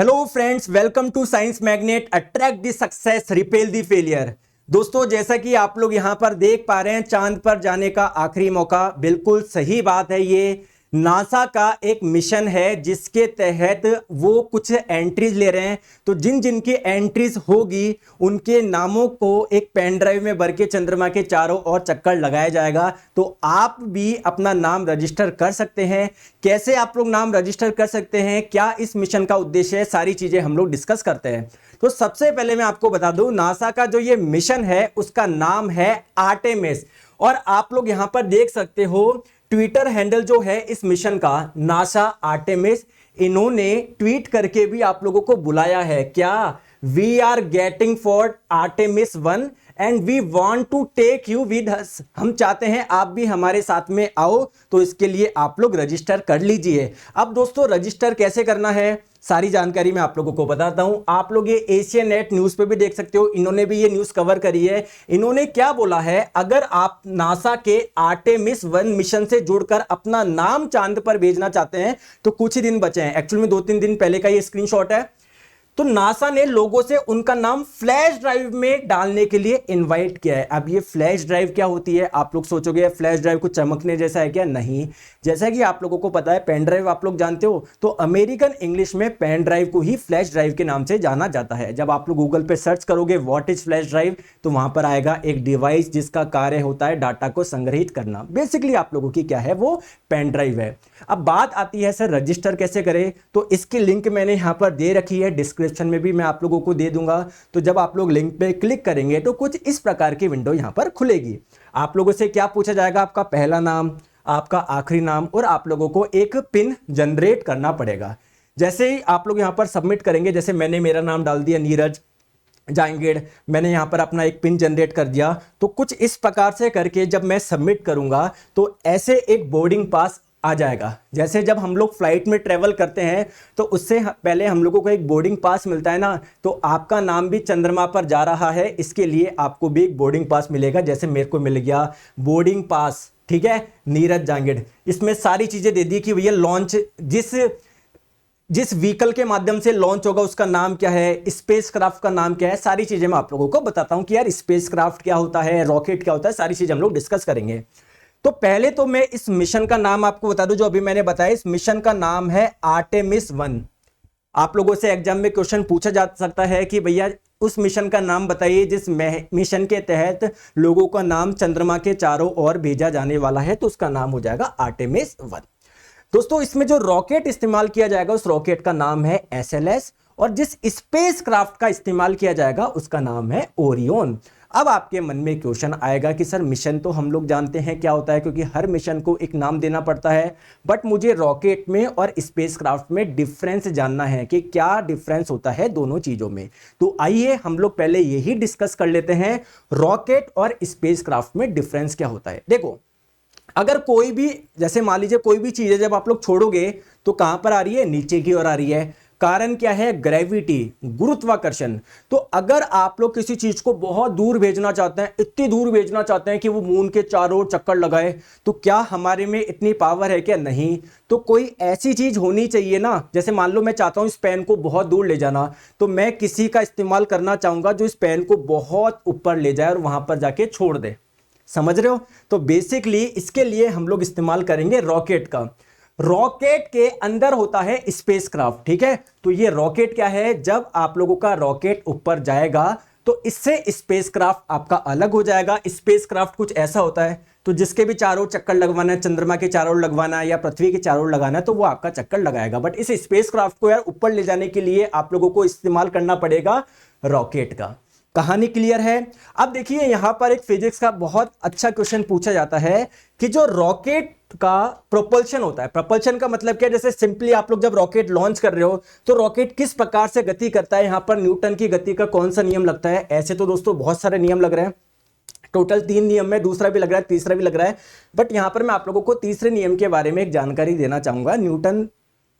Hello friends, welcome to science magnet. Attract the success, repel the failure. दोस्तों, जैसा कि आप लोग यहां पर देख पा रहे हैं, चांद पर जाने का आखिरी मौका। बिल्कुल सही बात है। ये नासा का एक मिशन है जिसके तहत वो कुछ एंट्रीज ले रहे हैं। तो जिन जिन की एंट्रीज होगी उनके नामों को एक पेन ड्राइव में भर के चंद्रमा के चारों ओर चक्कर लगाया जाएगा। तो आप भी अपना नाम रजिस्टर कर सकते हैं। कैसे आप लोग नाम रजिस्टर कर सकते हैं, क्या इस मिशन का उद्देश्य है, सारी चीजें हम लोग डिस्कस करते हैं। तो सबसे पहले मैं आपको बता दूं, नासा का जो ये मिशन है उसका नाम है आर्टेमिस। और आप लोग यहां पर देख सकते हो ट्विटर हैंडल जो है इस मिशन का, नासा आर्टेमिस। इन्होंने ट्वीट करके भी आप लोगों को बुलाया है। क्या? We are getting for Artemis 1 and we want to take you with us. हम चाहते हैं आप भी हमारे साथ में आओ, तो इसके लिए आप लोग रजिस्टर कर लीजिए। अब दोस्तों, रजिस्टर कैसे करना है, सारी जानकारी मैं आप लोगों को बताता हूं। आप लोग ये एशिया नेट न्यूज पे भी देख सकते हो, इन्होंने भी ये न्यूज कवर करी है। इन्होंने क्या बोला है, अगर आप नासा के आर्टेमिस 1 मिशन से जुड़कर अपना नाम चांद पर भेजना चाहते हैं तो कुछ ही दिन बचे हैं। एक्चुअली में 2-3 दिन पहले का ये स्क्रीनशॉट है। तो नासा ने लोगों से उनका नाम फ्लैश ड्राइव में डालने के लिए इनवाइट किया है। अब ये फ्लैश ड्राइव क्या होती है, आप लोग सोचोगे फ्लैश ड्राइव को चमकने जैसा है क्या? नहीं। जैसा कि आप लोगों को पता है, पेन ड्राइव आप लोग जानते हो, तो अमेरिकन इंग्लिश में पेन ड्राइव को ही फ्लैश ड्राइव के नाम से जाना जाता है। जब आप लोग गूगल पे सर्च करोगे व्हाट इज फ्लैश ड्राइव, तो वहां पर आएगा एक डिवाइस जिसका कार्य होता है डाटा को संग्रहित करना। बेसिकली आप लोगों की क्या है, वो पेन ड्राइव है। अब बात आती है सर रजिस्टर कैसे करें, तो इसकी लिंक मैंने यहां पर दे रखी है, डिस्क्रिप्शन में भी मैं आप लोगों को दे दूंगा। तो जब आप लोग लिंक पे क्लिक करेंगे तो कुछ इस प्रकार की विंडो यहां पर खुलेगी। आप लोगों से क्या पूछा जाएगा, आपका पहला नाम, आपका आखिरी नाम, और आप लोगों को एक पिन जनरेट करना पड़ेगा। जैसे ही आप लोग यहां पर सबमिट करेंगे, जैसे मैंने मेरा नाम डाल दिया नीरज जाएंगे, मैंने यहां पर अपना एक पिन जनरेट कर दिया। तो कुछ इस प्रकार से करके जब मैं सबमिट करूंगा तो ऐसे एक बोर्डिंग पास आ जाएगा। जैसे जब हम लोग फ्लाइट में ट्रेवल करते हैं तो उससे पहले हम लोगों को एक बोर्डिंग पास मिलता है ना, तो आपका नाम भी चंद्रमा पर जा रहा है, इसके लिए आपको भी एक बोर्डिंग पास मिलेगा। जैसे मेरे को मिल गया बोर्डिंग पास, ठीक है, नीरज जांगेड़। इसमें सारी चीजें दे दी कि भैया लॉन्च जिस व्हीकल के माध्यम से लॉन्च होगा उसका नाम क्या है, स्पेसक्राफ्ट का नाम क्या है, सारी चीजें मैं आप लोगों को बताता हूं कि यार स्पेसक्राफ्ट क्या होता है, रॉकेट क्या होता है, सारी चीजें हम लोग डिस्कस करेंगे। तो पहले तो मैं इस मिशन का नाम आपको बता दूं, जो अभी मैंने बताया, इस मिशन का नाम है आर्टेमिस 1। आप लोगों से एग्जाम में क्वेश्चन पूछा जा सकता है कि भैया उस मिशन का नाम बताइए जिस मिशन के तहत लोगों का नाम चंद्रमा के चारों ओर भेजा जाने वाला है, तो उसका नाम हो जाएगा आर्टेमिस 1। दोस्तों, इसमें जो रॉकेट इस्तेमाल किया जाएगा उस रॉकेट का नाम है SLS, और जिस स्पेसक्राफ्ट का इस्तेमाल किया जाएगा उसका नाम है ओरियन। अब आपके मन में क्वेश्चन आएगा कि सर मिशन तो हम लोग जानते हैं क्या होता है, क्योंकि हर मिशन को एक नाम देना पड़ता है, बट मुझे रॉकेट में और स्पेसक्राफ्ट में डिफरेंस जानना है कि क्या डिफरेंस होता है दोनों चीजों में। तो आइए हम लोग पहले यही डिस्कस कर लेते हैं, रॉकेट और स्पेसक्राफ्ट में डिफरेंस क्या होता है। देखो, अगर कोई भी, जैसे मान लीजिए कोई भी चीज है, जब आप लोग छोड़ोगे तो कहां पर आ रही है, नीचे की ओर आ रही है। कारण क्या है, ग्रेविटी, गुरुत्वाकर्षण। तो अगर आप लोग किसी चीज को बहुत दूर भेजना चाहते हैं, इतनी दूर भेजना चाहते हैं कि वो मून के चारों ओर चक्कर लगाए, तो क्या हमारे में इतनी पावर है क्या? नहीं। तो कोई ऐसी चीज होनी चाहिए ना, जैसे मान लो मैं चाहता हूं इस पेन को बहुत दूर ले जाना, तो मैं किसी का इस्तेमाल करना चाहूंगा जो इस पेन को बहुत ऊपर ले जाए और वहां पर जाके छोड़ दे। समझ रहे हो? तो बेसिकली इसके लिए हम लोग इस्तेमाल करेंगे रॉकेट का। रॉकेट के अंदर होता है स्पेसक्राफ्ट, ठीक है। तो ये रॉकेट क्या है, जब आप लोगों का रॉकेट ऊपर जाएगा तो इससे स्पेसक्राफ्ट आपका अलग हो जाएगा। स्पेसक्राफ्ट कुछ ऐसा होता है, तो जिसके भी चारों चक्कर लगवाना है, चंद्रमा के चारों लगवाना है या पृथ्वी के चारों लगाना है, तो वो आपका चक्कर लगाएगा। बट इस स्पेसक्राफ्ट को यार ऊपर ले जाने के लिए आप लोगों को इस्तेमाल करना पड़ेगा रॉकेट का। कहानी क्लियर है? अब देखिए, यहां पर एक फिजिक्स का बहुत अच्छा क्वेश्चन पूछा जाता है कि जो रॉकेट का प्रोपल्शन होता है, प्रोपल्शन का मतलब क्या है, जैसे सिंपली आप लोग जब रॉकेट लॉन्च कर रहे हो तो रॉकेट किस प्रकार से गति करता है, यहां पर न्यूटन की गति का कौन सा नियम लगता है। ऐसे तो दोस्तों बहुत सारे नियम लग रहे हैं, टोटल 3 नियम है, दूसरा भी लग रहा है, तीसरा भी लग रहा है, बट यहां पर मैं आप लोगों को तीसरे नियम के बारे में एक जानकारी देना चाहूंगा। न्यूटन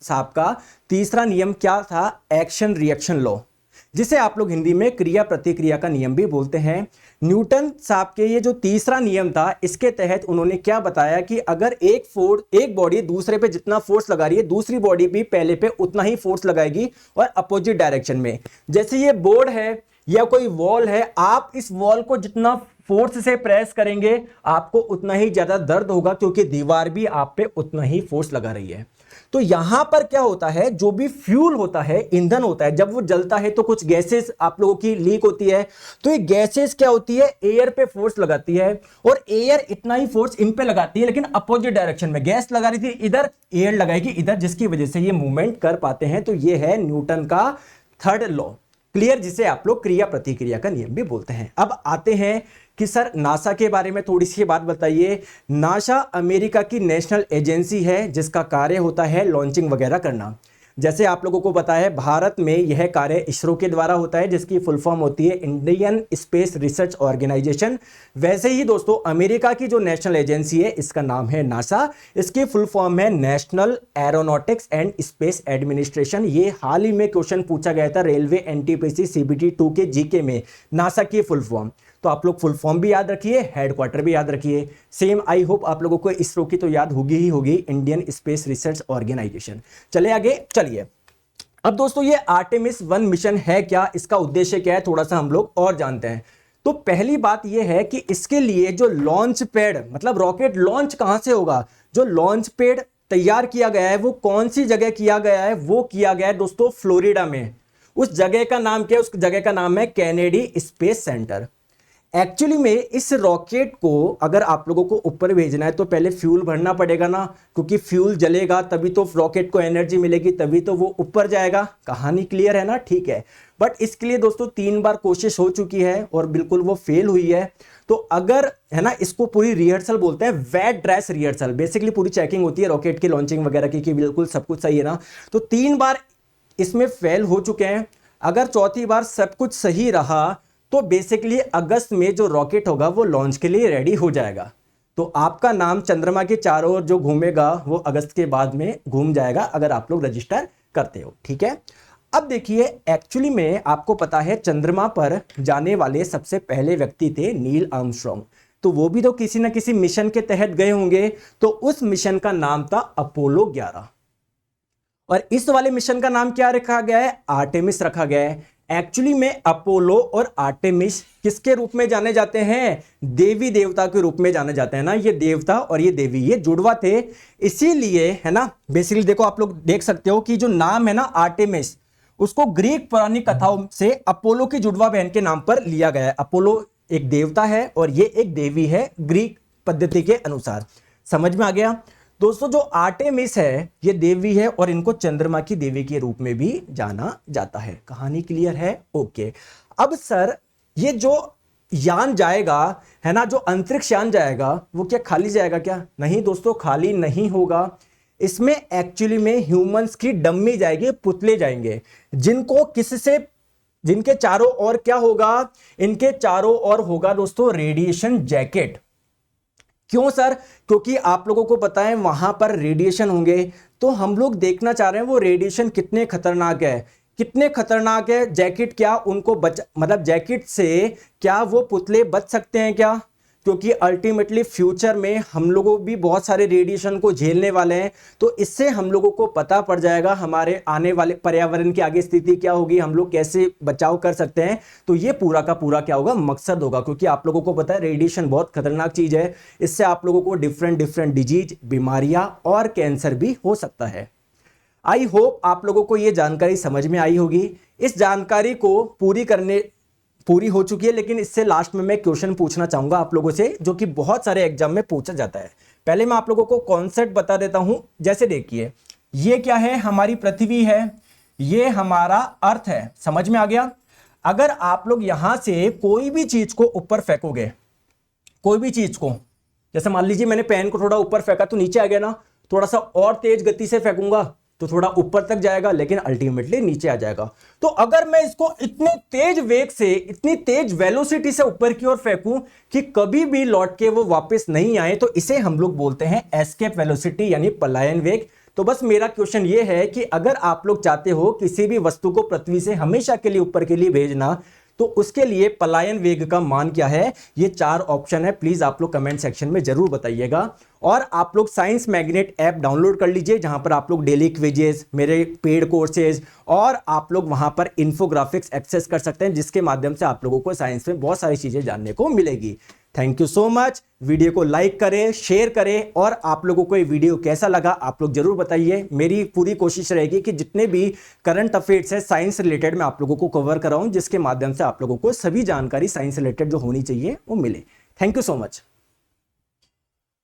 साहब का तीसरा नियम क्या था, एक्शन रिएक्शन लॉ। जिसे आप लोग हिंदी में क्रिया प्रतिक्रिया का नियम भी बोलते हैं। न्यूटन साहब के ये जो तीसरा नियम था, इसके तहत उन्होंने क्या बताया कि अगर एक बॉडी दूसरे पे जितना फोर्स लगा रही है, दूसरी बॉडी भी पहले पे उतना ही फोर्स लगाएगी और अपोजिट डायरेक्शन में। जैसे ये बोर्ड है या कोई वॉल है, आप इस वॉल को जितना फोर्स से प्रेस करेंगे आपको उतना ही ज्यादा दर्द होगा, क्योंकि दीवार भी आप पे उतना ही फोर्स लगा रही है। तो यहां पर क्या होता है, जो भी फ्यूल होता है, ईंधन होता है, जब वो जलता है तो कुछ गैसेस आप लोगों की लीक होती है। तो ये गैसेस क्या होती है, एयर पे फोर्स लगाती है, और एयर इतना ही फोर्स इन पे लगाती है, लेकिन अपोजिट डायरेक्शन में। गैस लगा रही थी इधर, एयर लगाएगी इधर, जिसकी वजह से ये मूवमेंट कर पाते हैं। तो ये है न्यूटन का थर्ड लॉ, क्लियर, जिसे आप लोग क्रिया प्रतिक्रिया का नियम भी बोलते हैं। अब आते हैं कि सर नासा के बारे में थोड़ी सी बात बताइए। नासा अमेरिका की नेशनल एजेंसी है जिसका कार्य होता है लॉन्चिंग वगैरह करना। जैसे आप लोगों को पता है भारत में यह कार्य इसरो के द्वारा होता है, जिसकी फुल फॉर्म होती है इंडियन स्पेस रिसर्च ऑर्गेनाइजेशन। वैसे ही दोस्तों अमेरिका की जो नेशनल एजेंसी है इसका नाम है नासा, इसकी फुल फॉर्म है national aeronautics and space administration. ये हाल ही में क्वेश्चन पूछा गया था रेलवे एनटीपीसी सीबीटी 2 के जीके में, नासा की फुल फॉर्म। तो आप लोग फुल फॉर्म भी याद रखिए, हेडक्वार्टर भी याद रखिए। सेम आई होप आप लोगों को इसरो की तो याद होगी ही होगी, इंडियन स्पेस रिसर्च ऑर्गेनाइजेशन। चले आगे, चलिए अब दोस्तों ये आर्टेमिस 1 मिशन है क्या, इसका उद्देश्य क्या है, थोड़ा सा हम लोग और जानते हैं। तो पहली बात यह है कि इसके लिए जो लॉन्च पैड, मतलब रॉकेट लॉन्च कहां से होगा, जो लॉन्च पैड तैयार किया गया है वो कौन सी जगह किया गया है, वो किया गया है दोस्तों फ्लोरिडा में। उस जगह का नाम क्या है, उस जगह का नाम है कैनेडी स्पेस सेंटर। एक्चुअली में इस रॉकेट को अगर आप लोगों को ऊपर भेजना है तो पहले फ्यूल भरना पड़ेगा ना, क्योंकि फ्यूल जलेगा तभी तो रॉकेट को एनर्जी मिलेगी, तभी तो वो ऊपर जाएगा। कहानी क्लियर है ना, ठीक है। बट इसके लिए दोस्तों 3 बार कोशिश हो चुकी है और बिल्कुल वो फेल हुई है। तो अगर है ना, इसको पूरी रिहर्सल बोलते हैं, वेट ड्रेस रिहर्सल। बेसिकली पूरी चेकिंग होती है रॉकेट की लॉन्चिंग वगैरह की कि बिल्कुल सब कुछ सही है ना। तो 3 बार इसमें फेल हो चुके हैं। अगर चौथी बार सब कुछ सही रहा तो बेसिकली अगस्त में जो रॉकेट होगा वो लॉन्च के लिए रेडी हो जाएगा। तो आपका नाम चंद्रमा के चारों ओर जो घूमेगा वो अगस्त के बाद में घूम जाएगा, अगर आप लोग रजिस्टर करते हो, ठीक है। अब देखिए एक्चुअली में आपको पता है चंद्रमा पर जाने वाले सबसे पहले व्यक्ति थे नील आर्मस्ट्रॉन्ग। तो वो भी तो किसी ना किसी मिशन के तहत गए होंगे। तो उस मिशन का नाम था अपोलो 11, और इस वाले मिशन का नाम क्या रखा गया है, आर्टेमिस रखा गया है। एक्चुअली में अपोलो और आर्टेमिस किसके रूप में जाने जाते हैं, देवी देवता के रूप में जाने जाते हैं ना। ये देवता और ये देवी ये जुड़वा थे, इसीलिए है ना। बेसिकली देखो आप लोग देख सकते हो कि जो नाम है ना आर्टेमिस, उसको ग्रीक पौराणिक कथाओं से अपोलो की जुड़वा बहन के नाम पर लिया गया है। अपोलो एक देवता है और ये एक देवी है ग्रीक पद्धति के अनुसार। समझ में आ गया दोस्तों। जो आर्टेमिस है ये देवी है और इनको चंद्रमा की देवी के रूप में भी जाना जाता है। कहानी क्लियर है, ओके। अब सर ये जो यान जाएगा है ना, जो अंतरिक्ष यान जाएगा वो क्या खाली जाएगा क्या, नहीं दोस्तों खाली नहीं होगा। इसमें एक्चुअली में ह्यूमंस की डम्मी जाएगी, पुतले जाएंगे, जिनको किससे, जिनके चारों ओर क्या होगा, इनके चारों ओर होगा दोस्तों रेडिएशन जैकेट। क्यों सर, क्योंकि आप लोगों को पता है वहां पर रेडिएशन होंगे। तो हम लोग देखना चाह रहे हैं वो रेडिएशन कितने खतरनाक है, कितने खतरनाक है। जैकेट क्या उनको मतलब जैकेट से क्या वो पुतले बच सकते हैं क्या, क्योंकि अल्टीमेटली फ्यूचर में हम लोगों भी बहुत सारे रेडिएशन को झेलने वाले हैं। तो इससे हम लोगों को पता पड़ जाएगा हमारे आने वाले पर्यावरण की आगे स्थिति क्या होगी, हम लोग कैसे बचाव कर सकते हैं। तो ये पूरा का पूरा क्या होगा, मकसद होगा। क्योंकि आप लोगों को पता है रेडिएशन बहुत खतरनाक चीज है, इससे आप लोगों को डिफरेंट डिजीज, बीमारियां और कैंसर भी हो सकता है। आई होप आप लोगों को ये जानकारी समझ में आई होगी। इस जानकारी को पूरी हो चुकी है, लेकिन इससे लास्ट में मैं क्वेश्चन पूछना चाहूंगा आप लोगों से, जो कि बहुत सारे एग्जाम में पूछा जाता है। पहले मैं आप लोगों को कॉन्सेप्ट बता देता हूं। जैसे देखिए ये क्या है, हमारी पृथ्वी है, ये हमारा अर्थ है। समझ में आ गया। अगर आप लोग यहां से कोई भी चीज को ऊपर फेंकोगे, कोई भी चीज को, जैसे मान लीजिए मैंने पेन को थोड़ा ऊपर फेंका तो नीचे आ गया ना, थोड़ा सा और तेज गति से फेंकूंगा तो थोड़ा ऊपर तक जाएगा, लेकिन अल्टीमेटली नीचे आ जाएगा। तो अगर मैं इसको इतने तेज वेग से, इतनी तेज वेलोसिटी से ऊपर की ओर फेंकूं कि कभी भी लौट के वो वापस नहीं आए, तो इसे हम लोग बोलते हैं एस्केप वेलोसिटी, यानी पलायन वेग। तो बस मेरा क्वेश्चन ये है कि अगर आप लोग चाहते हो किसी भी वस्तु को पृथ्वी से हमेशा के लिए ऊपर के लिए भेजना, तो उसके लिए पलायन वेग का मान क्या है? ये 4 ऑप्शन है, प्लीज आप लोग कमेंट सेक्शन में जरूर बताइएगा। और आप लोग साइंस मैग्नेट ऐप डाउनलोड कर लीजिए, जहां पर आप लोग डेली क्विजेस, मेरे पेड कोर्सेज और आप लोग वहां पर इंफोग्राफिक्स एक्सेस कर सकते हैं, जिसके माध्यम से आप लोगों को साइंस में बहुत सारी चीजें जानने को मिलेगी। Thank you so much. Video को लाइक करें, शेयर करें, और आप लोगों को ये वीडियो कैसा लगा आप लोग जरूर बताइए। मेरी पूरी कोशिश रहेगी कि जितने भी करंट अफेयर्स है साइंस रिलेटेड मैं आप लोगों को कवर कराऊं, जिसके माध्यम से आप लोगों को सभी जानकारी साइंस रिलेटेड जो होनी चाहिए वो मिले। Thank you so much.